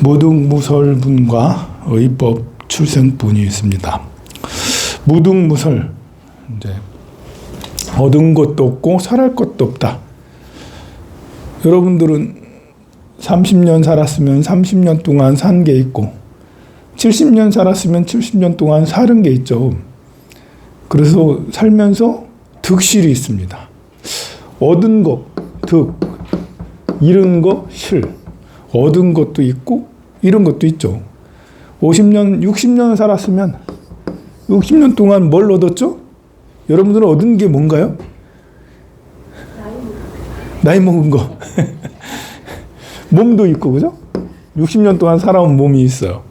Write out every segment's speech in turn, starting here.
무등무설분과 의법 출생분이 있습니다. 무등무설, 이제 얻은 것도 없고 설할 것도 없다. 여러분들은 30년 살았으면 30년 동안 산 게 있고 70년 살았으면 70년 동안 살은 게 있죠. 그래서 살면서 득실이 있습니다. 얻은 것, 득, 잃은 것, 실. 얻은 것도 있고 잃은 것도 있죠. 50년, 60년 살았으면 60년 동안 뭘 얻었죠? 여러분들은 얻은 게 뭔가요? 나이 먹은 거. 몸도 있고, 그죠? 60년 동안 살아온 몸이 있어요.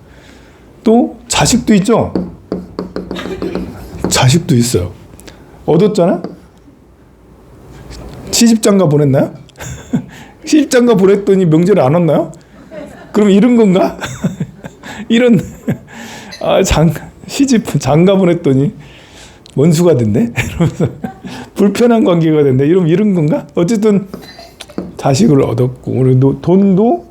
또 자식도 있죠? 자식도 있어요. 얻었잖아? 시집장가 보냈나요? 시집장가 보냈더니 명절에 안 왔나요? 그럼 잃은 건가? 이런 시집 장가 보냈더니 원수가 됐네? 이러면서 불편한 관계가 됐네? 이러면 잃은 건가? 어쨌든 자식을 얻었고 우리도 돈도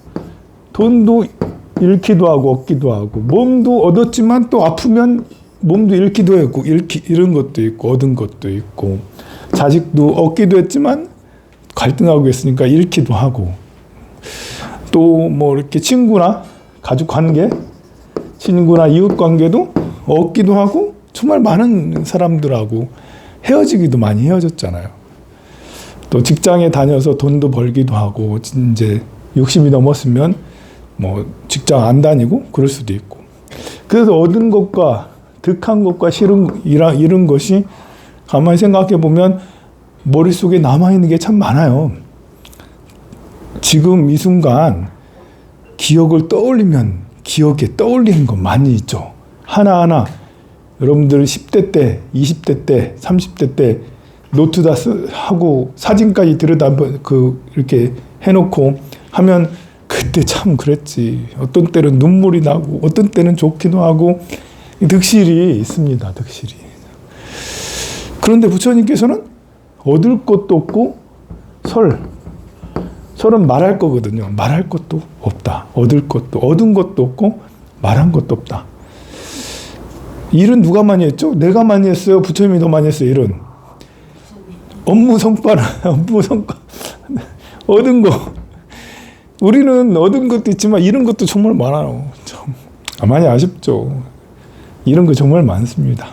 잃기도 하고 얻기도 하고 몸도 얻었지만 또 아프면 몸도 잃기도 했고 잃은 것도 있고 얻은 것도 있고 자식도 얻기도 했지만 갈등하고 있으니까 잃기도 하고 또 뭐 이렇게 친구나 가족 관계, 친구나 이웃 관계도 얻기도 하고 정말 많은 사람들하고 헤어지기도 많이 헤어졌잖아요. 또 직장에 다녀서 돈도 벌기도 하고 이제 60이 넘었으면 뭐 직장 안 다니고 그럴 수도 있고. 그래서 얻은 것과 득한 것과 잃은 것이 가만히 생각해 보면 머릿속에 남아있는 게 참 많아요. 지금 이 순간 기억을 떠올리면 기억에 떠올리는 거 많이 있죠. 하나하나 여러분들 10대 때, 20대 때, 30대 때 노트 다 하고 사진까지 이렇게 해놓고 하면 그때 참 그랬지. 어떤 때는 눈물이 나고 어떤 때는 좋기도 하고 득실이 있습니다. 득실이. 그런데 부처님께서는 얻을 것도 없고 설은 말할 거거든요. 말할 것도 없다. 얻은 것도 없고 말한 것도 없다. 일은 누가 많이 했죠? 내가 많이 했어요? 부처님이 더 많이 했어요? 일은 업무 성과 얻은 거. 우리는 얻은 것도 있지만 잃은 것도 정말 많아요. 참 많이 아쉽죠. 잃은 거 정말 많습니다.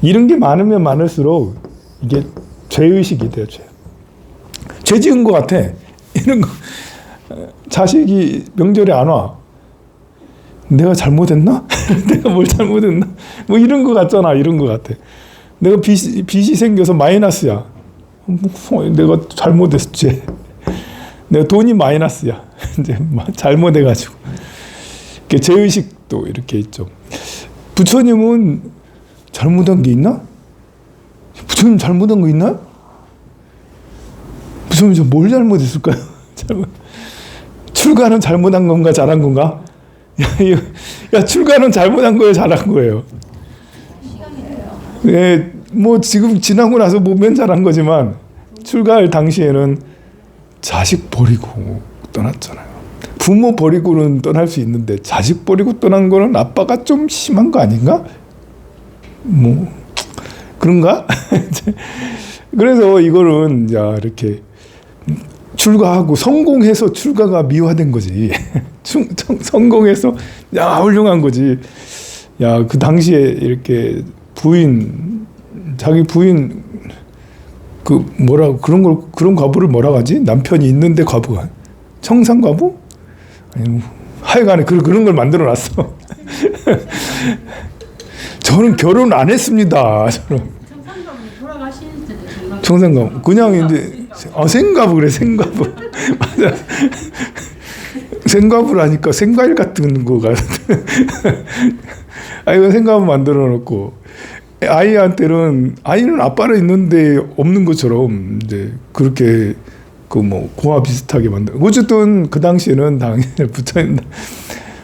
잃은 게 많으면 많을수록 이게 죄의식이 돼요. 죄 지은 것 같아. 이런 거. 자식이 명절에 안 와. 내가 잘못했나? 내가 뭘 잘못했나? 뭐 이런 거 같잖아. 이런 거 같아. 내가 빚이 생겨서 마이너스야. 내가 잘못했지. 내가 돈이 마이너스야. 이제 잘못해가지고. 죄의식도 이렇게 있죠. 부처님은 잘못한 게 있나? 부처님 잘못한 거 있나요? 부처님 뭘 잘못했을까요? 출가는 잘못한 건가 잘한 건가? 야 출가는 잘못한 거예요, 잘한 거예요? 예, 뭐 지금 지나고 나서 보면 잘한 거지만 출가할 당시에는 자식 버리고 떠났잖아요. 부모 버리고는 떠날 수 있는데 자식 버리고 떠난 거는 아빠가 좀 심한 거 아닌가? 뭐 그런가? 그래서 이거는 자 이렇게 출가하고 성공해서 출가가 미화된 거지. 성공해서 야 훌륭한 거지. 야 그 당시에 이렇게 자기 부인 그 뭐라고 그런 과부를 뭐라고 하지? 남편이 있는데 과부가 청산과부? 아니 하여간에 그런 걸 만들어 놨어. 저는 결혼 안 했습니다. 저는 청산과부 그냥 이제 생과부 그래. 생과부 맞아. 생과부라니까 생과일 같은 거가. 이거 생과부 만들어 놓고 아이는 아빠는 있는데 없는 것처럼 이제 그렇게 그 뭐 공화 비슷하게 만들어. 어쨌든 그 당시에는 당연히 부처님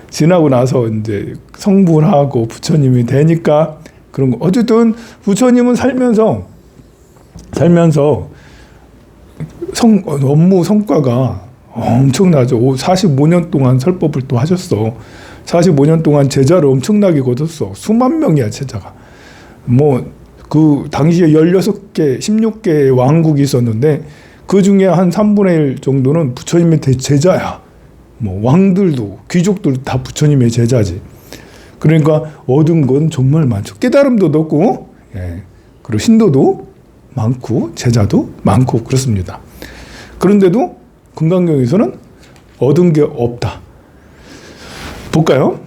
지나고 나서 이제 성불하고 부처님이 되니까 그런 거. 어쨌든 부처님은 살면서 업무 성과가 엄청나죠. 45년 동안 설법을 또 하셨어. 45년 동안 제자를 엄청나게 거뒀어. 수만 명이야, 제자가. 그 당시에 16개, 16개의 왕국이 있었는데 그 중에 한 3분의 1 정도는 부처님의 제자야. 왕들도, 귀족들도 다 부처님의 제자지. 그러니까 얻은 건 정말 많죠. 깨달음도 얻었고, 그리고 신도도 많고, 제자도 많고, 그렇습니다. 그런데도 금강경에서는 얻은 게 없다. 볼까요?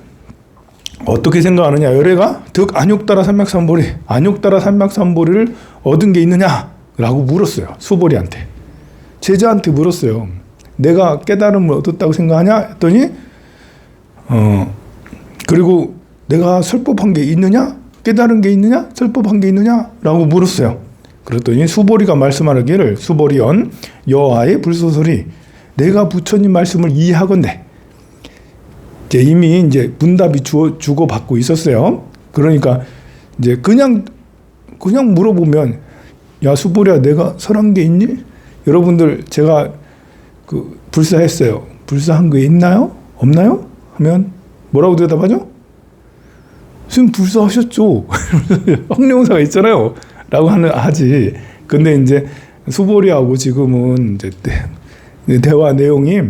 어떻게 생각하느냐. 열애가 득 안욕따라 삼맥삼보리, 안욕따라 삼맥삼보리를 얻은 게 있느냐라고 물었어요. 수보리한테. 제자한테 물었어요. 내가 깨달음을 얻었다고 생각하냐? 했더니 그리고 내가 설법한 게 있느냐? 깨달은 게 있느냐? 설법한 게 있느냐? 라고 물었어요. 그랬더니 수보리가 말씀하기를 수보리언 여하의 불소설이 내가 부처님 말씀을 이해하건대. 이미 이제 문답이 주고받고 있었어요. 그러니까 이제 그냥 물어보면 야 수보리야 내가 설한 게 있니? 여러분들 제가 불사했어요. 불사한 게 있나요? 없나요? 하면 뭐라고 대답하죠? 스님 불사하셨죠. 황룡사가 있잖아요. 라고 하지. 근데 이제 수보리하고 지금은 이제 대화 내용이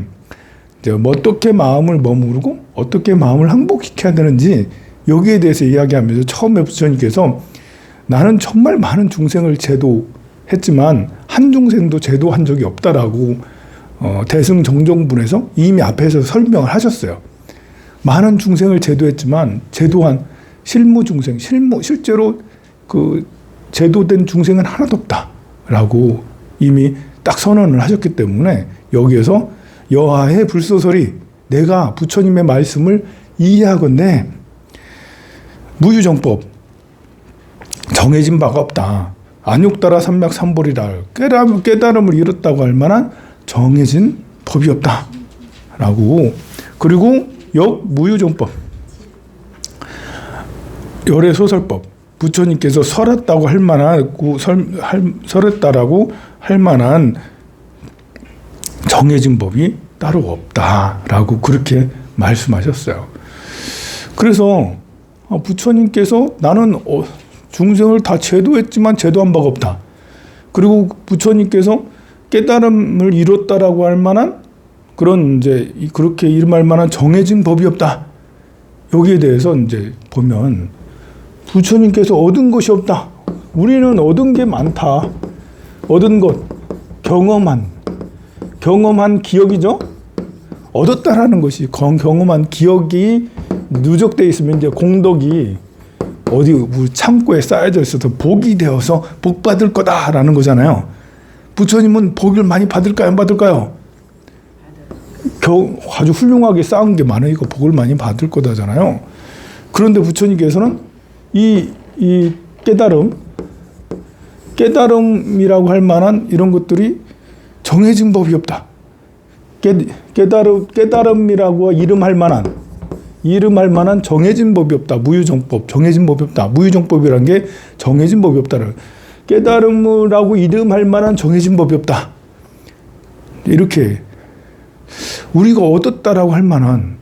이제 어떻게 마음을 머무르고 어떻게 마음을 항복시켜야 되는지 여기에 대해서 이야기하면서 처음에 부처님께서 나는 정말 많은 중생을 제도했지만 한 중생도 제도한 적이 없다라고 대승정종분에서 이미 앞에서 설명을 하셨어요. 많은 중생을 제도했지만 제도한 실무 중생, 실제로 그 제도된 중생은 하나도 없다라고 이미 딱 선언을 하셨기 때문에 여기에서 여하의 불소설이 내가 부처님의 말씀을 이해하건대 무유정법 정해진 바가 없다. 안욕따라 삼맥삼보리라 깨달음을 이뤘다고 할 만한 정해진 법이 없다. 라고. 그리고 역무유정법 열애소설법 부처님께서 설했다고 할 만한 설했다라고 할 만한 정해진 법이 따로 없다라고 그렇게 말씀하셨어요. 그래서 부처님께서 나는 중생을 다 제도했지만 제도한 바가 없다. 그리고 부처님께서 깨달음을 이뤘다라고 할 만한 그런 이제 그렇게 이름할 만한 정해진 법이 없다. 여기에 대해서 이제 보면 부처님께서 얻은 것이 없다. 우리는 얻은 게 많다. 얻은 것, 경험한 기억이죠. 얻었다라는 것이 경험한 기억이 누적되어 있으면 이제 공덕이 어디 우리 창고에 쌓여져 있어서 복이 되어서 복 받을 거다라는 거잖아요. 부처님은 복을 많이 받을까요? 안 받을까요? 아주 훌륭하게 쌓은 게 많으니까 복을 많이 받을 거다잖아요. 그런데 부처님께서는 이 깨달음이라고 할 만한 이런 것들이 정해진 법이 없다. 깨달음이라고 이름할 만한 정해진 법이 없다. 무유정법, 정해진 법이 없다. 무유정법이란 게 정해진 법이 없다를. 깨달음이라고 이름할 만한 정해진 법이 없다. 이렇게 우리가 얻었다라고 할 만한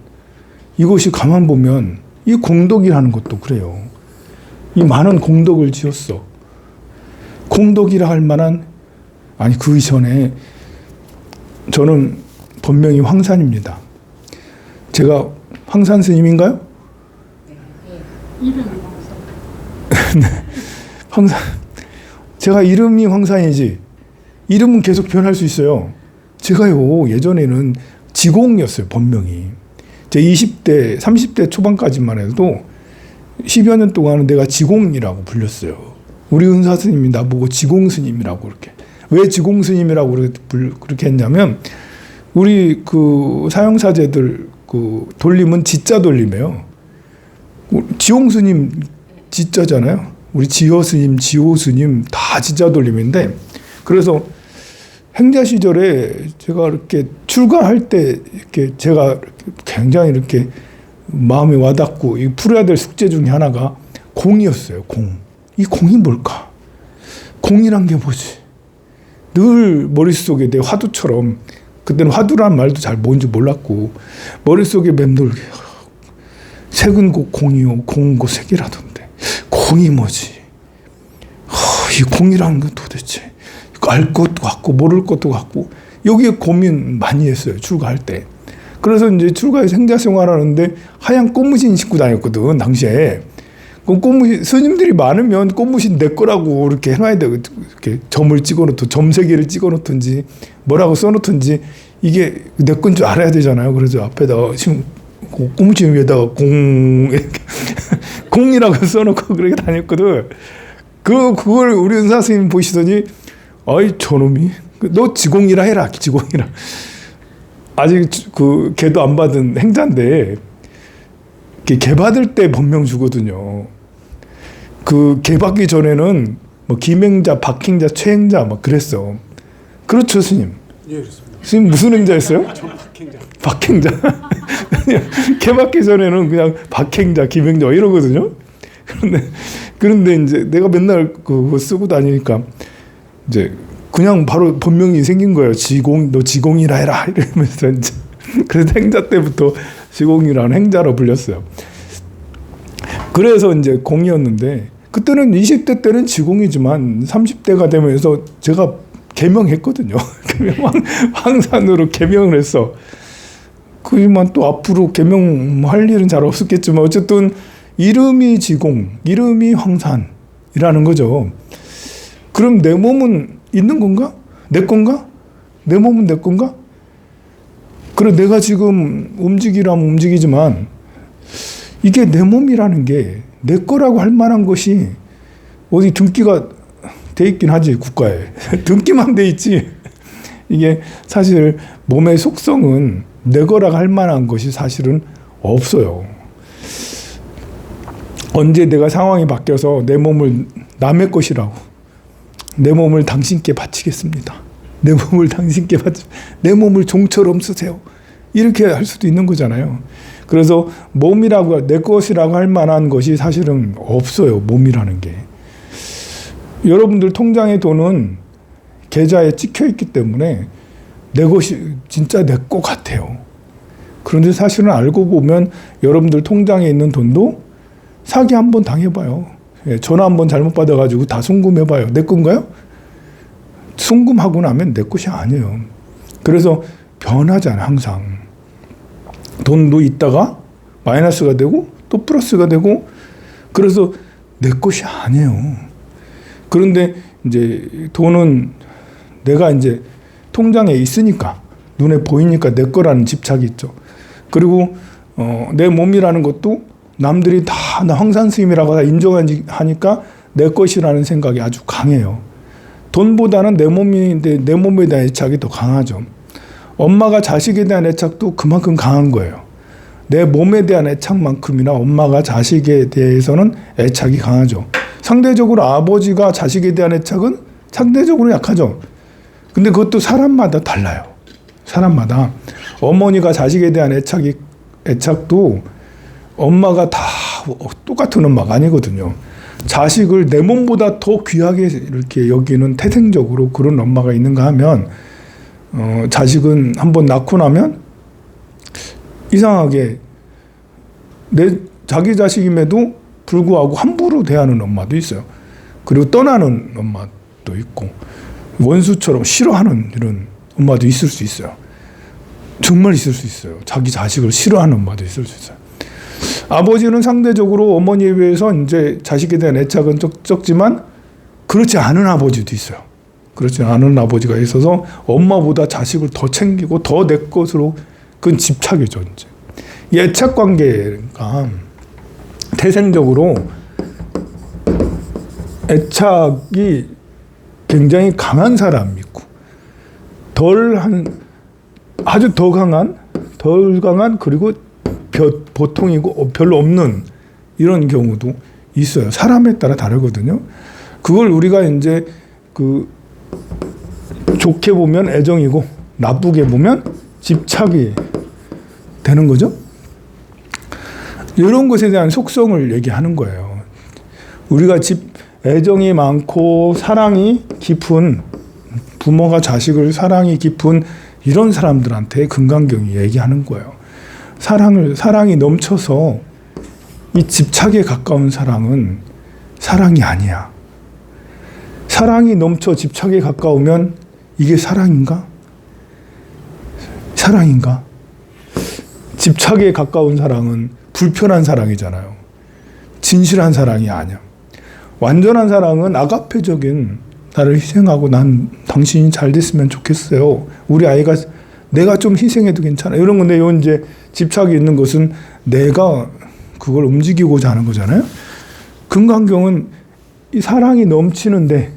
이것이 가만 보면 이 공덕이라는 것도 그래요. 이 많은 공덕을 지었어. 공덕이라 할 만한 그 이전에 저는 본명이 황산입니다. 제가 황산 스님인가요? 이름이 네. 황산. 제가 이름이 황산이지 이름은 계속 변할 수 있어요. 제가요 예전에는 지공이었어요. 본명이. 제 20대 30대 초반까지만 해도 10여 년 동안은 내가 지공이라고 불렸어요. 우리 은사 스님이 나보고 지공 스님이라고 그렇게. 왜 지공 스님이라고 그렇게 했냐면 우리 그 사형사제들 그 돌림은 지자 돌림이에요. 지용 스님 지자잖아요. 우리 지호 스님, 지호 스님 다 지자 돌림인데 그래서 행자 시절에 제가 이렇게 출가할 때 이렇게 제가 굉장히 이렇게 마음에 와닿고 풀어야 될 숙제 중에 하나가 공이었어요. 공. 이 공이 뭘까? 공이란 게 뭐지? 늘 머릿속에 내 화두처럼 그때는 화두라는 말도 잘 뭔지 몰랐고 머릿속에 맴돌게 색은 곧 공이요 공은 곧 색이라던데 공이 뭐지? 이 공이라는 건 도대체 알 것도 같고 모를 것도 같고 여기에 고민 많이 했어요. 출가할 때. 그래서 이제 출가해서 행자 생활하는데 하얀 꽃무신 신고 다녔거든 당시에. 그 꽃무신 스님들이 많으면 꽃무신 내 거라고 이렇게 해놔야 돼. 이렇게 점을 찍어놓든 점세개를 찍어놓든지 뭐라고 써놓든지 이게 내 건 줄 알아야 되잖아요. 그래서 앞에다가 지금 꽃무신 위에다가 공 이렇게 공이라고 써놓고 그렇게 다녔거든. 그걸 우리 은사 스님 보시더니 어이 저놈이 너 지공이라 해라 지공이라. 아직 그 개도 안 받은 행자인데 개 받을 때 법명 주거든요. 그 개 받기 전에는 뭐 김행자, 박행자, 최행자 막 그랬어. 그렇죠 스님? 예, 그렇습니다. 스님 무슨 행자였어요? 저 박행자. 박행자. 개 받기 전에는 그냥 박행자, 김행자 이러거든요. 그런데 이제 내가 맨날 그거 쓰고 다니니까 이제 그냥 바로 본명이 생긴 거예요. 너 지공이라 해라 이러면서 이제 그래서 행자 때부터 지공이라는 행자로 불렸어요. 그래서 이제 공이었는데 그때는 20대 때는 지공이지만 30대가 되면서 제가 개명했거든요. 황산으로 개명을 했어. 그지만 또 앞으로 개명할 일은 잘 없었겠지만 어쨌든 이름이 지공, 이름이 황산이라는 거죠. 그럼 내 몸은 있는 건가? 내 건가? 내 몸은 내 건가? 그래 내가 지금 움직이라면 움직이지만 이게 내 몸이라는 게 내 거라고 할 만한 것이 어디 등기가 돼 있긴 하지 국가에. 등기만 돼 있지. 이게 사실 몸의 속성은 내 거라고 할 만한 것이 사실은 없어요. 언제 내가 상황이 바뀌어서 내 몸을 남의 것이라고 내 몸을 당신께 바치겠습니다. 내 몸을 당신께 내 몸을 종처럼 쓰세요. 이렇게 할 수도 있는 거잖아요. 그래서 몸이라고 내 것이라고 할 만한 것이 사실은 없어요. 몸이라는 게. 여러분들 통장의 돈은 계좌에 찍혀 있기 때문에 내 것이 진짜 내 것 같아요. 그런데 사실은 알고 보면 여러분들 통장에 있는 돈도 사기 한번 당해봐요. 전화 한번 잘못 받아가지고 다 송금해봐요. 내 건가요? 송금하고 나면 내 것이 아니에요. 그래서 변하잖아요. 항상. 돈도 있다가 마이너스가 되고 또 플러스가 되고 그래서 내 것이 아니에요. 그런데 이제 돈은 내가 이제 통장에 있으니까 눈에 보이니까 내 거라는 집착이 있죠. 그리고 내 몸이라는 것도 남들이 다 나 황산 스님이라고 다 인정하니까 내 것이라는 생각이 아주 강해요. 돈보다는 내 몸인데 내 몸에 대한 애착이 더 강하죠. 엄마가 자식에 대한 애착도 그만큼 강한 거예요. 내 몸에 대한 애착만큼이나 엄마가 자식에 대해서는 애착이 강하죠. 상대적으로 아버지가 자식에 대한 애착은 상대적으로 약하죠. 근데 그것도 사람마다 달라요. 사람마다. 어머니가 자식에 대한 애착도 엄마가 다 똑같은 엄마가 아니거든요. 자식을 내 몸보다 더 귀하게 이렇게 여기는 태생적으로 그런 엄마가 있는가 하면 자식은 한번 낳고 나면 이상하게 자기 자식임에도 불구하고 함부로 대하는 엄마도 있어요. 그리고 떠나는 엄마도 있고 원수처럼 싫어하는 이런 엄마도 있을 수 있어요. 정말 있을 수 있어요. 자기 자식을 싫어하는 엄마도 있을 수 있어요. 아버지는 상대적으로 어머니에 비해서 이제 자식에 대한 애착은 적지만 그렇지 않은 아버지도 있어요. 그렇지 않은 아버지가 있어서 엄마보다 자식을 더 챙기고 더 내 것으로 그건 집착이죠. 이제. 이 애착 관계가 태생적으로 애착이 굉장히 강한 사람이 있고 아주 덜 강한 그리고 보통이고 별로 없는 이런 경우도 있어요. 사람에 따라 다르거든요. 그걸 우리가 이제 좋게 보면 애정이고 나쁘게 보면 집착이 되는 거죠. 이런 것에 대한 속성을 얘기하는 거예요. 우리가 애정이 많고 사랑이 깊은 부모가 자식을 사랑이 깊은 이런 사람들한테 금강경이 얘기하는 거예요. 사랑이 넘쳐서 이 집착에 가까운 사랑은 사랑이 아니야. 사랑이 넘쳐 집착에 가까우면 이게 사랑인가? 사랑인가? 집착에 가까운 사랑은 불편한 사랑이잖아요. 진실한 사랑이 아니야. 완전한 사랑은 아가페적인 나를 희생하고 난 당신이 잘 됐으면 좋겠어요. 우리 아이가 내가 좀 희생해도 괜찮아. 이런 건데 이제 집착이 있는 것은 내가 그걸 움직이고자 하는 거잖아요. 금강경은 이 사랑이 넘치는데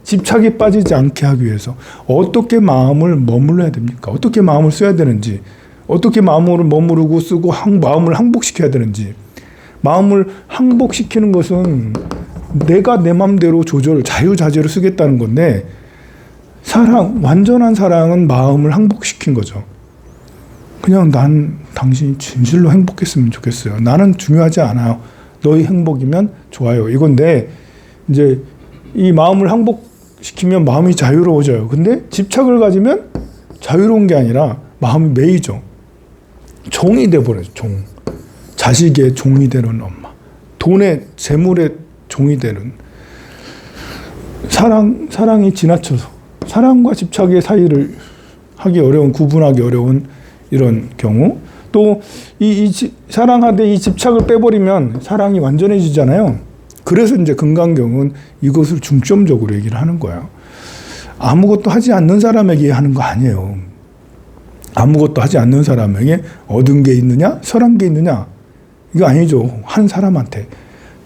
집착에 빠지지 않게 하기 위해서 어떻게 마음을 머물러야 됩니까? 어떻게 마음을 써야 되는지, 어떻게 마음을 머무르고 쓰고 마음을 항복시켜야 되는지. 마음을 항복시키는 것은 내가 내 맘대로 자유자재로 쓰겠다는 건데, 완전한 사랑은 마음을 항복시킨 거죠. 그냥 난 당신이 진실로 행복했으면 좋겠어요. 나는 중요하지 않아요. 너의 행복이면 좋아요. 이건데, 이제 이 마음을 항복시키면 마음이 자유로워져요. 근데 집착을 가지면 자유로운 게 아니라 마음이 매이죠. 종이 돼버려요. 종. 자식의 종이 되는 엄마. 돈의, 재물의 종이 되는. 사랑이 지나쳐서 사랑과 집착의 사이를 구분하기 어려운 이런 경우. 또 사랑하되 이 집착을 빼버리면 사랑이 완전해지잖아요. 그래서 이제 금강경은 이것을 중점적으로 얘기를 하는 거예요. 아무것도 하지 않는 사람에게 하는 거 아니에요. 아무것도 하지 않는 사람에게 얻은 게 있느냐? 설한 게 있느냐? 이거 아니죠. 한 사람한테.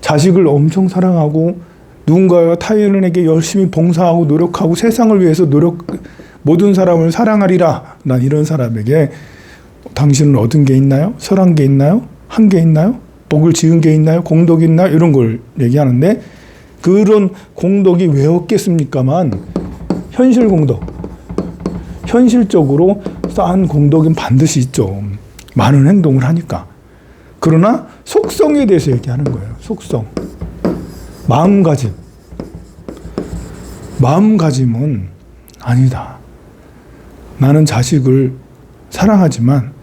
자식을 엄청 사랑하고 누군가 타인에게 열심히 봉사하고 노력하고 세상을 위해서 모든 사람을 사랑하리라. 난 이런 사람에게 당신은 얻은 게 있나요? 설한 게 있나요? 한 게 있나요? 복을 지은 게 있나요? 공덕이 있나요? 이런 걸 얘기하는데, 그런 공덕이 왜 없겠습니까만 현실 공덕, 현실적으로 쌓은 공덕은 반드시 있죠. 많은 행동을 하니까. 그러나 속성에 대해서 얘기하는 거예요. 속성. 마음가짐은 아니다. 나는 자식을 사랑하지만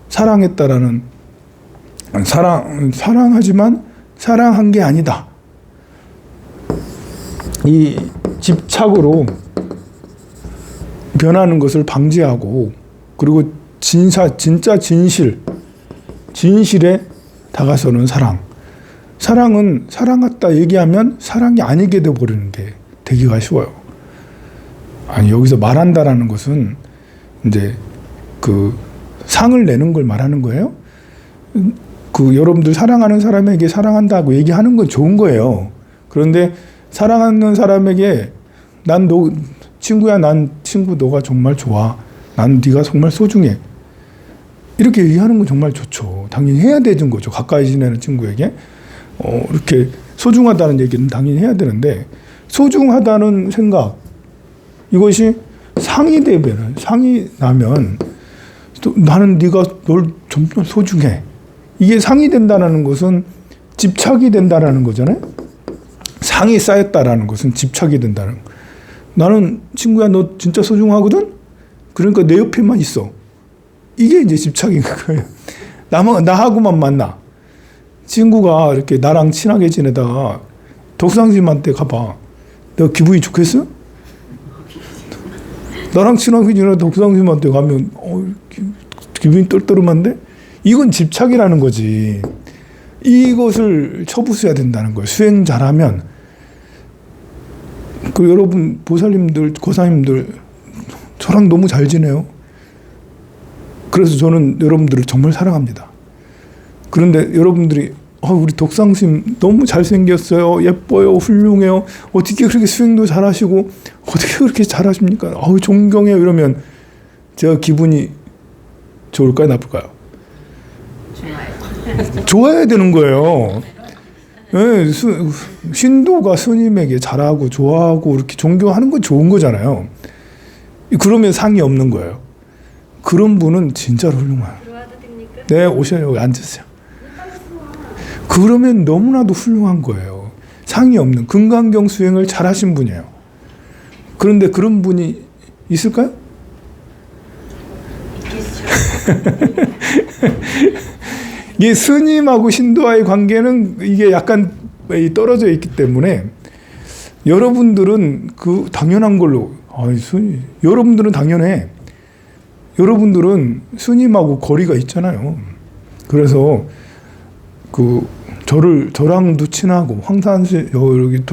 사랑하지만 사랑한 게 아니다. 이 집착으로 변하는 것을 방지하고, 그리고 진짜 진실에 다가서는 사랑. 사랑은 사랑했다 얘기하면 사랑이 아니게 돼버리는 게 되기가 쉬워요. 아니, 여기서 말한다라는 것은 이제 그 상을 내는 걸 말하는 거예요. 여러분들 사랑하는 사람에게 사랑한다고 얘기하는 건 좋은 거예요. 그런데 사랑하는 사람에게 친구야, 난 너가 정말 좋아. 난 네가 정말 소중해. 이렇게 얘기하는 건 정말 좋죠. 당연히 해야 되는 거죠. 가까이 지내는 친구에게. 이렇게 소중하다는 얘기는 당연히 해야 되는데, 소중하다는 생각, 이것이 상이 나면 나는 네가 널 점점 소중해. 이게 상이 된다는 것은 집착이 된다는 거잖아요. 상이 쌓였다라는 것은 집착이 된다는 거. 나는 친구야, 너 진짜 소중하거든? 그러니까 내 옆에만 있어. 이게 이제 집착인 거예요. 나하고만 만나. 친구가 이렇게 나랑 친하게 지내다가 덕상심한테 가봐. 내가 기분이 좋겠어? 나랑 친하게 지내다 덕상심한테 가면 기분이 떨떠름한데? 이건 집착이라는 거지. 이것을 처부수해야 된다는 거예요. 수행 잘하면. 여러분 보살님들, 고사님들 저랑 너무 잘 지내요. 그래서 저는 여러분들을 정말 사랑합니다. 그런데 여러분들이 우리 덕상심 너무 잘생겼어요. 예뻐요. 훌륭해요. 어떻게 그렇게 수행도 잘하시고 어떻게 그렇게 잘하십니까? 존경해요. 이러면 제가 기분이 좋을까요? 나쁠까요? 좋아야 되는 거예요. 네, 신도가 스님에게 잘하고 좋아하고 이렇게 존경하는 건 좋은 거잖아요. 그러면 상이 없는 거예요. 그런 분은 진짜로 훌륭해요. 네, 오셔요. 여기 앉으세요. 그러면 너무나도 훌륭한 거예요. 상이 없는 금강경 수행을 잘하신 분이에요. 그런데 그런 분이 있을까요? 이 스님하고 신도와의 관계는 이게 약간 떨어져 있기 때문에 여러분들은 그 당연한 걸로 스님, 여러분들은 당연해. 여러분들은 스님하고 거리가 있잖아요. 그래서 저랑도 친하고 황산 여기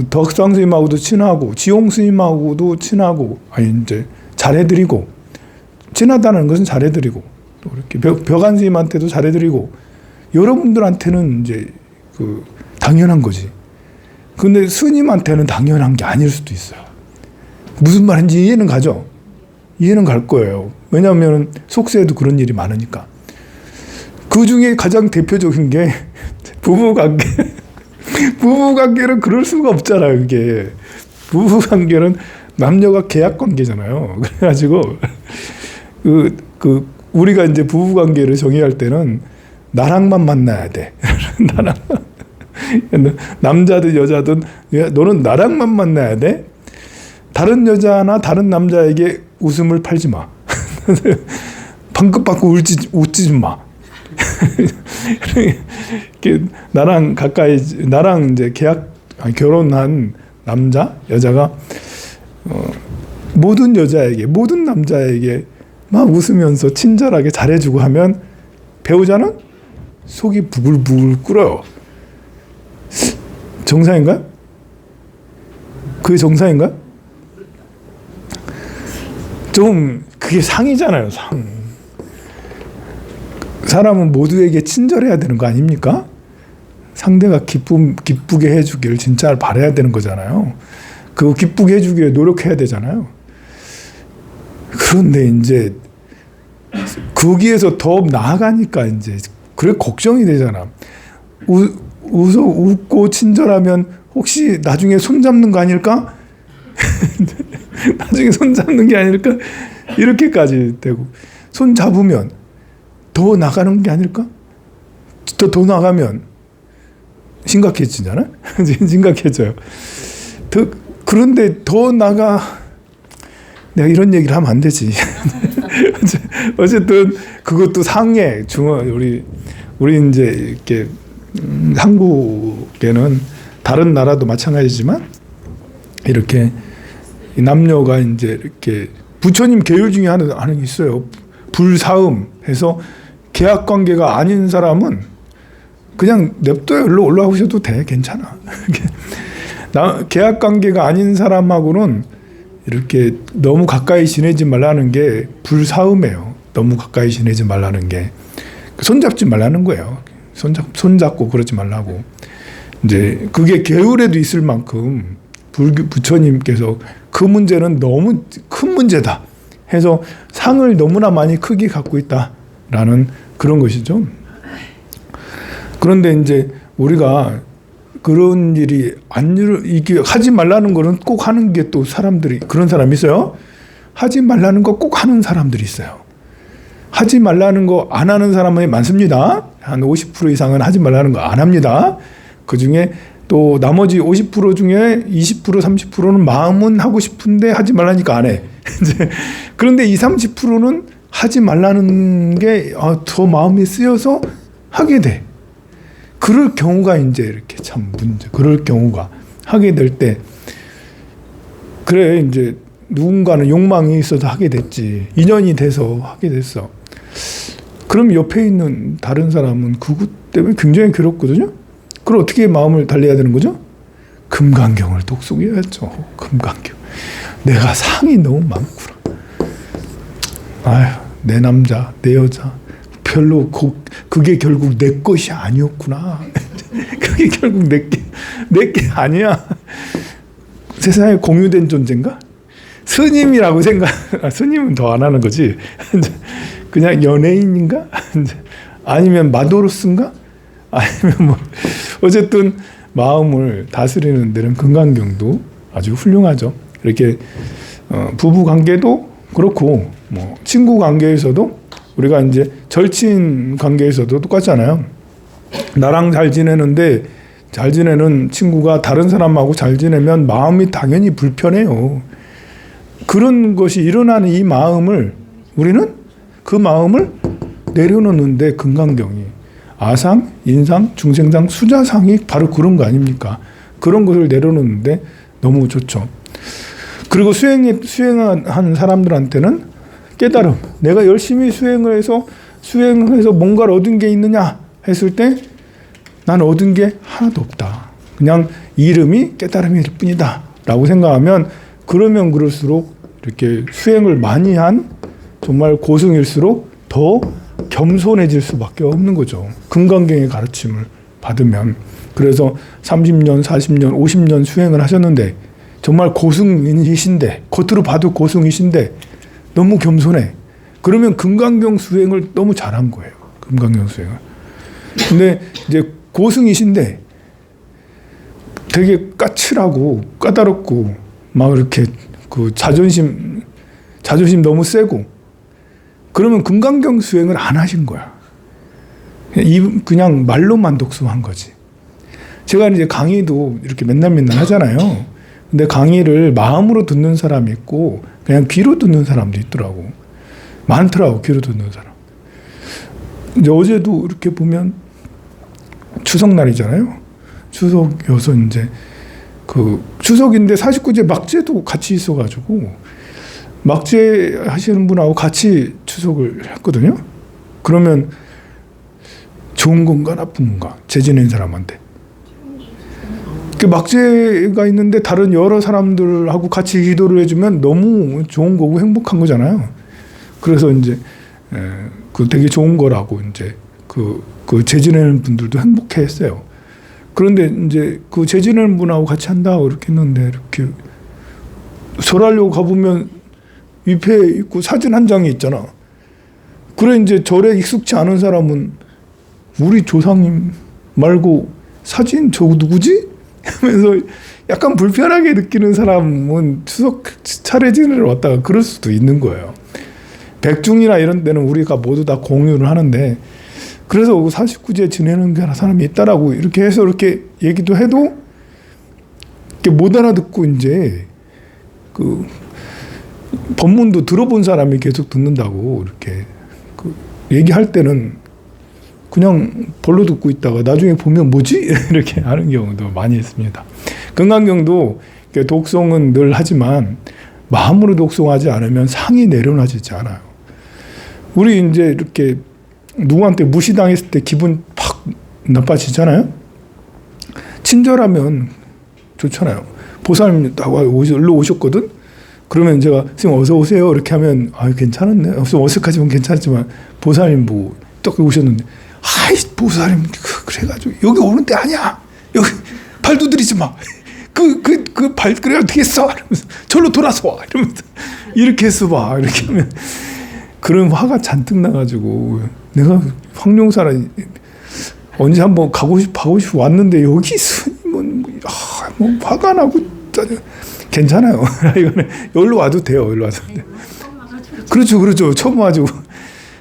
덕상 스님하고도 친하고 지용 스님하고도 친하고 이제 잘해드리고 친하다는 것은 잘해드리고 또 이렇게 벽안 스님한테도 잘해드리고 여러분들한테는 이제 당연한 거지. 근데 스님한테는 당연한 게 아닐 수도 있어요. 무슨 말인지 이해는 가죠? 이해는 갈 거예요. 왜냐하면 속세에도 그런 일이 많으니까. 그 중에 가장 대표적인 게 부부관계. 부부관계는 그럴 수가 없잖아요. 이게 부부관계는 남녀가 계약관계잖아요. 그래가지고 우리가 이제 부부관계를 정의할 때는 나랑만 만나야 돼. 남자든 여자든 너는 나랑만 만나야 돼. 다른 여자나 다른 남자에게 웃음을 팔지 마. 방긋방긋 웃지 마. 나랑 이제 결혼한 여자가 모든 여자에게, 모든 남자에게 막 웃으면서 친절하게 잘해주고 하면 배우자는 속이 부글부글 끓어요. 정상인가요? 그게 정상인가요? 좀 그게 상이잖아요. 상. 사람은 모두에게 친절해야 되는 거 아닙니까? 상대가 기쁘게 해주기를 진짜 바라야 되는 거잖아요. 그거 기쁘게 해주기에 노력해야 되잖아요. 그런데 이제 거기에서 더 나아가니까 이제 그래 걱정이 되잖아. 웃고 친절하면 혹시 나중에 손 잡는 거 아닐까? 나중에 손 잡는 게 아닐까? 이렇게까지 되고 손 잡으면 더 나가는 게 아닐까? 더 나가면 심각해지잖아? 심각해져요. 그런데 더 내가 이런 얘기를 하면 안 되지. 어쨌든 그것도 상해. 우리 이제 이렇게 한국에는 다른 나라도 마찬가지지만 이렇게 남녀가 이제 이렇게 부처님 계율 중에 하는 게 있어요. 불사음 해서 계약 관계가 아닌 사람은 그냥 냅둬요. 일로 올라오셔도 돼. 괜찮아. 계약 관계가 아닌 사람하고는 이렇게 너무 가까이 지내지 말라는 게 불사음이에요. 너무 가까이 지내지 말라는 게 손잡지 말라는 거예요. 손잡고 그러지 말라고. 이제 그게 계율에도 있을 만큼 부처님께서 그 문제는 너무 큰 문제다 해서 상을 너무나 많이 크게 갖고 있다라는 그런 것이죠. 그런데 이제 우리가 그런 일이 이게 하지 말라는 거는 꼭 하는 게 또 사람들이 그런 사람이 있어요. 하지 말라는 거 꼭 하는 사람들이 있어요. 하지 말라는 거 안 하는 사람이 많습니다. 한 50% 이상은 하지 말라는 거 안 합니다. 그 중에 또 나머지 50% 중에 20%, 30%는 마음은 하고 싶은데 하지 말라니까 안 해. 그런데 20, 30%는 하지 말라는 게 더 마음이 쓰여서 하게 돼. 그럴 경우가 이제 이렇게 참 문제. 그럴 경우가 하게 될 때 그래 이제 누군가는 욕망이 있어서 하게 됐지. 인연이 돼서 하게 됐어. 그럼 옆에 있는 다른 사람은 그것 때문에 굉장히 괴롭거든요. 그럼 어떻게 마음을 달래야 되는 거죠? 금강경을 독송해야죠. 금강경. 내가 상이 너무 많구나. 아휴, 내 남자, 내 여자 별로 그게 결국 내 것이 아니었구나. 그게 결국 내 게 아니야. 세상에 공유된 존재인가? 스님이라고 스님은 더 안 하는 거지. 그냥 연예인인가? 아니면 마도로스인가? 아니면 뭐 어쨌든 마음을 다스리는 데는 금강경도 아주 훌륭하죠. 이렇게 부부 관계도 그렇고 뭐 친구 관계에서도 우리가 이제 절친 관계에서도 똑같잖아요. 나랑 잘 지내는데 잘 지내는 친구가 다른 사람하고 잘 지내면 마음이 당연히 불편해요. 그런 것이 일어나는 이 마음을 우리는 그 마음을 내려놓는데 금강경이 아상, 인상, 중생상, 수자상이 바로 그런 거 아닙니까? 그런 것을 내려놓는데 너무 좋죠. 그리고 수행한 사람들한테는 깨달음. 내가 열심히 수행을 해서 뭔가를 얻은 게 있느냐 했을 때 나는 얻은 게 하나도 없다. 그냥 이름이 깨달음일 뿐이다 라고 생각하면 그러면 그럴수록 이렇게 수행을 많이 한 정말 고승일수록 더 겸손해질 수밖에 없는 거죠. 금강경의 가르침을 받으면. 그래서 30년, 40년, 50년 수행을 하셨는데 정말 고승이신데 겉으로 봐도 고승이신데 너무 겸손해. 그러면 금강경 수행을 너무 잘한 거예요. 금강경 수행을. 근데 이제 고승이신데 되게 까칠하고 까다롭고 막 이렇게 그 자존심 너무 세고 그러면 금강경 수행을 안 하신 거야. 그냥 말로만 독서한 거지. 제가 이제 강의도 이렇게 맨날 하잖아요. 근데 강의를 마음으로 듣는 사람이 있고 그냥 귀로 듣는 사람도 있더라고. 많더라고, 귀로 듣는 사람. 이제 어제도 이렇게 보면 추석날이잖아요. 추석이어서 이제 그 추석인데 49제 막제도 같이 있어가지고 막제 하시는 분하고 같이 추석을 했거든요. 그러면 좋은 건가 나쁜 건가? 제 지낸 사람한테. 그 막제가 있는데 다른 여러 사람들하고 같이 기도를 해주면 너무 좋은 거고 행복한 거잖아요. 그래서 이제 그 되게 좋은 거라고 이제 그 재지내는 분들도 행복해했어요. 그런데 이제 그 재지내는 분하고 같이 한다고 이렇게 했는데 이렇게 절하려고 가보면 위패 있고 사진 한 장이 있잖아. 그래 이제 절에 익숙치 않은 사람은 우리 조상님 말고 사진 저거 누구지? 하면서 약간 불편하게 느끼는 사람은 추석 차례 지내러 왔다가 그럴 수도 있는 거예요. 백중이나 이런 데는 우리가 모두 다 공유를 하는데 그래서 49제 지내는 사람이 있다라고 이렇게 해서 이렇게 얘기도 해도 이렇게 못 알아듣고 이제 그 법문도 들어본 사람이 계속 듣는다고 이렇게 그 얘기할 때는 그냥 벌로 듣고 있다가 나중에 보면 뭐지? 이렇게 하는 경우도 많이 있습니다. 금강경도 독송은 늘 하지만 마음으로 독송하지 않으면 상이 내려놔지지 않아요. 우리 이제 이렇게 누구한테 무시당했을 때 기분 팍 나빠지잖아요. 친절하면 좋잖아요. 보살님 일로 오셨거든? 그러면 제가 선생님 어서 오세요 이렇게 하면 괜찮았네. 좀 어색하지만 괜찮지만 보살님 보고 딱 오셨는데 아이 보살님 그래가지고 여기 오는 데 아니야. 여기 발 두드리지 마. 그 발그레가 되겠어. 이러면서 절로 돌아서 와. 이러면서 이렇게 해서 봐. 이렇게 하면 그런 화가 잔뜩 나가지고 내가 황룡사라 언제 한번 가고 싶어 왔는데 여기 스님은 뭐 화가 나고 괜찮아요. 이거는 여기로 와도 돼요. 여기로 와도 돼. 그렇죠. 처음 와가지고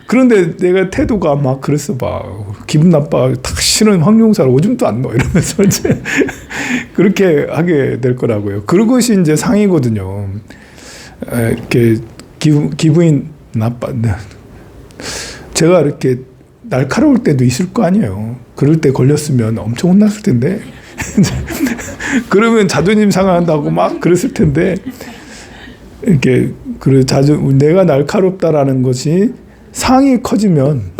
그런데 내가 태도가 막 그랬어 봐. 기분 나빠. 다시는 황룡사를 오줌도 안 넣어. 이러면서 이제 그렇게 하게 될 거라고요. 그것이 이제 상이거든요. 이렇게 기분이 나빠. 제가 이렇게 날카로울 때도 있을 거 아니에요. 그럴 때 걸렸으면 엄청 혼났을 텐데. 그러면 자존심 상한다고 막 그랬을 텐데. 이렇게 내가 날카롭다라는 것이 상이 커지면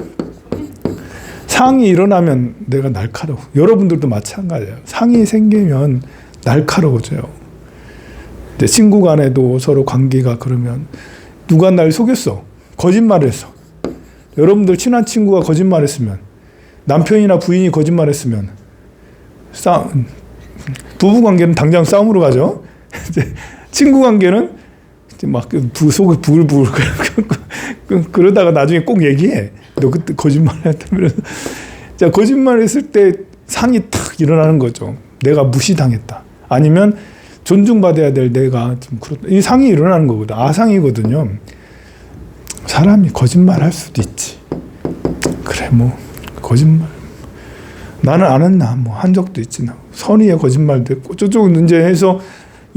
상이 일어나면 내가 날카로워. 여러분들도 마찬가지예요. 상이 생기면 날카로워져요. 이제 친구 간에도 서로 관계가 그러면 누가 날 속였어. 거짓말을 했어. 여러분들 친한 친구가 거짓말했으면 남편이나 부인이 거짓말했으면 부부 관계는 당장 싸움으로 가죠. 이제 친구 관계는 막 속을 부글부글 그러다가 나중에 꼭 얘기해. 너 그때 거짓말했다면서. 자, 거짓말했을 때 상이 탁 일어나는 거죠. 내가 무시당했다. 아니면 존중받아야 될 내가 좀 그렇다. 이 상이 일어나는 거거든. 아상이거든요. 사람이 거짓말할 수도 있지. 그래 뭐 거짓말. 나는 안 했나 뭐 한 적도 있지. 선의의 거짓말도 했고 저쪽은 이제 해서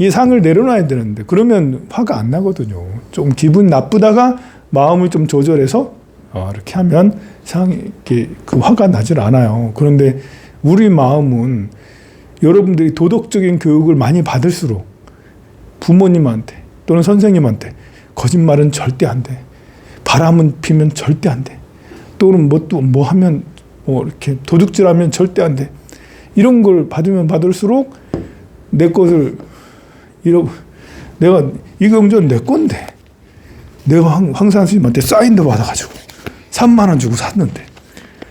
이 상을 내려놔야 되는데 그러면 화가 안 나거든요. 좀 기분 나쁘다가 마음을 좀 조절해서 이렇게 하면 이렇게 그 화가 나질 않아요. 그런데 우리 마음은 여러분들이 도덕적인 교육을 많이 받을수록 부모님한테 또는 선생님한테 거짓말은 절대 안 돼. 바람은 피면 절대 안 돼. 또는 뭐 하면 이렇게 도둑질하면 절대 안 돼. 이런 걸 받으면 받을수록 내 것을 내가 이 경전 내 건데 내가 황산 스님한테 사인도 받아가지고 3만 원 주고 샀는데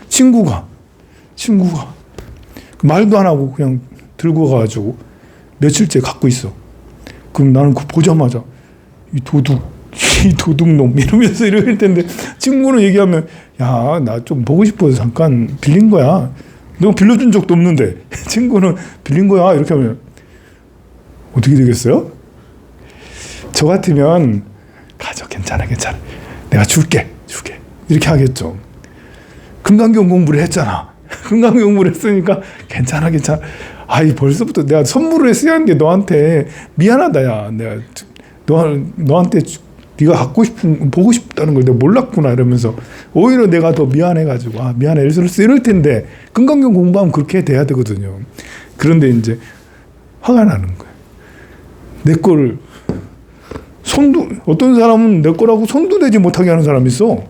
친구가 말도 안 하고 그냥 들고 가가지고 며칠째 갖고 있어. 그럼 나는 그거 보자마자 이 도둑놈 이러면서 이럴 텐데 친구는 얘기하면 야, 나 좀 보고 싶어서 잠깐 빌린 거야. 너 빌려준 적도 없는데 친구는 빌린 거야. 이렇게 하면 어떻게 되겠어요? 저 같으면 가져, 괜찮아. 내가 줄게. 이렇게 하겠죠. 금강경 공부를 했잖아. 금강경 공부를 했으니까 괜찮아. 아이, 벌써부터 내가 선물을 했어야 하는데 너한테 미안하다, 야. 내가 너한테 네가 보고 싶다는 걸 내가 몰랐구나 이러면서 오히려 내가 더 미안해가지고 미안해 이럴 텐데 금강경 공부하면 그렇게 돼야 되거든요. 그런데 이제 화가 나는 거예요. 내 거를 어떤 사람은 내 거라고 손도 대지 못하게 하는 사람이 있어.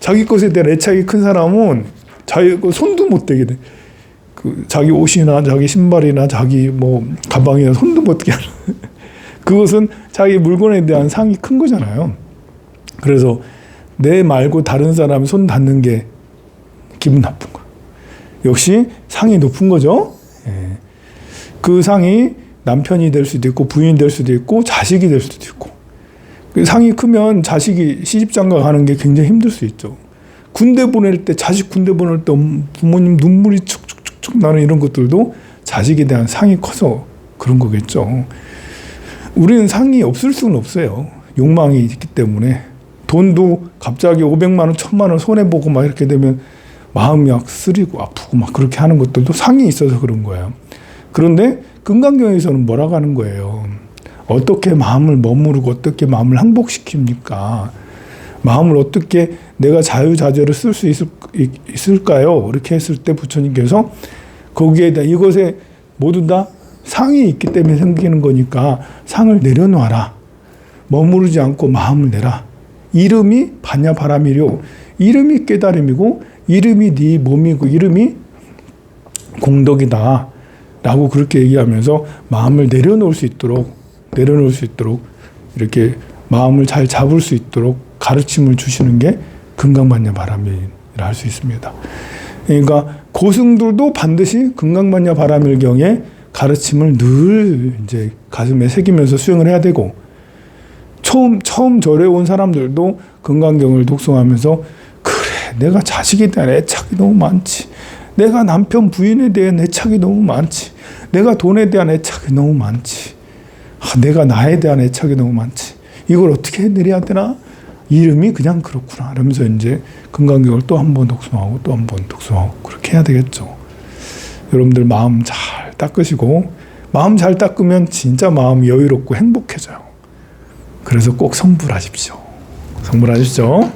자기 것에 대한 애착이 큰 사람은 자기 거 손도 못 대게 돼. 자기 옷이나 자기 신발이나 자기 가방이나 손도 못 대게 하는. 그것은 자기 물건에 대한 상이 큰 거잖아요. 그래서 내 말고 다른 사람이 손 닿는 게 기분 나쁜 거야. 역시 상이 높은 거죠. 예. 그 상이 남편이 될 수도 있고 부인이 될 수도 있고 자식이 될 수도 있고. 상이 크면 자식이 시집장가 가는 게 굉장히 힘들 수 있죠. 자식 군대 보낼 때 부모님 눈물이 축축축축 나는 이런 것들도 자식에 대한 상이 커서 그런 거겠죠. 우리는 상이 없을 수는 없어요. 욕망이 있기 때문에. 돈도 갑자기 500만 원, 1000만 원 손해보고 막 이렇게 되면 마음이 막 쓰리고 아프고 막 그렇게 하는 것들도 상이 있어서 그런 거예요. 그런데 금강경에서는 뭐라고 하는 거예요? 어떻게 마음을 머무르고 어떻게 마음을 항복시킵니까? 마음을 어떻게 내가 자유자재로 쓸 수 있을까요? 이렇게 했을 때 부처님께서 거기에 대한 이것에 모두 다 상이 있기 때문에 생기는 거니까 상을 내려놔라. 머무르지 않고 마음을 내라. 이름이 반야바라미료. 이름이 깨달음이고 이름이 네 몸이고 이름이 공덕이다. 라고 그렇게 얘기하면서 마음을 내려놓을 수 있도록 이렇게 마음을 잘 잡을 수 있도록 가르침을 주시는 게 금강반야바라밀이라 할 수 있습니다. 그러니까 고승들도 반드시 금강반야바라밀경의 가르침을 늘 이제 가슴에 새기면서 수행을 해야 되고 처음 절에 온 사람들도 금강경을 독송하면서 그래, 내가 자식에 대한 애착이 너무 많지. 내가 남편 부인에 대한 애착이 너무 많지. 내가 돈에 대한 애착이 너무 많지. 내가 나에 대한 애착이 너무 많지. 이걸 어떻게 해내려야 되나? 이름이 그냥 그렇구나. 이러면서 이제 금강경을 또 한 번 독송하고 또 한 번 독송하고 그렇게 해야 되겠죠. 여러분들 마음 잘 닦으시고 마음 잘 닦으면 진짜 마음이 여유롭고 행복해져요. 그래서 꼭 성불하십시오. 성불하십시오.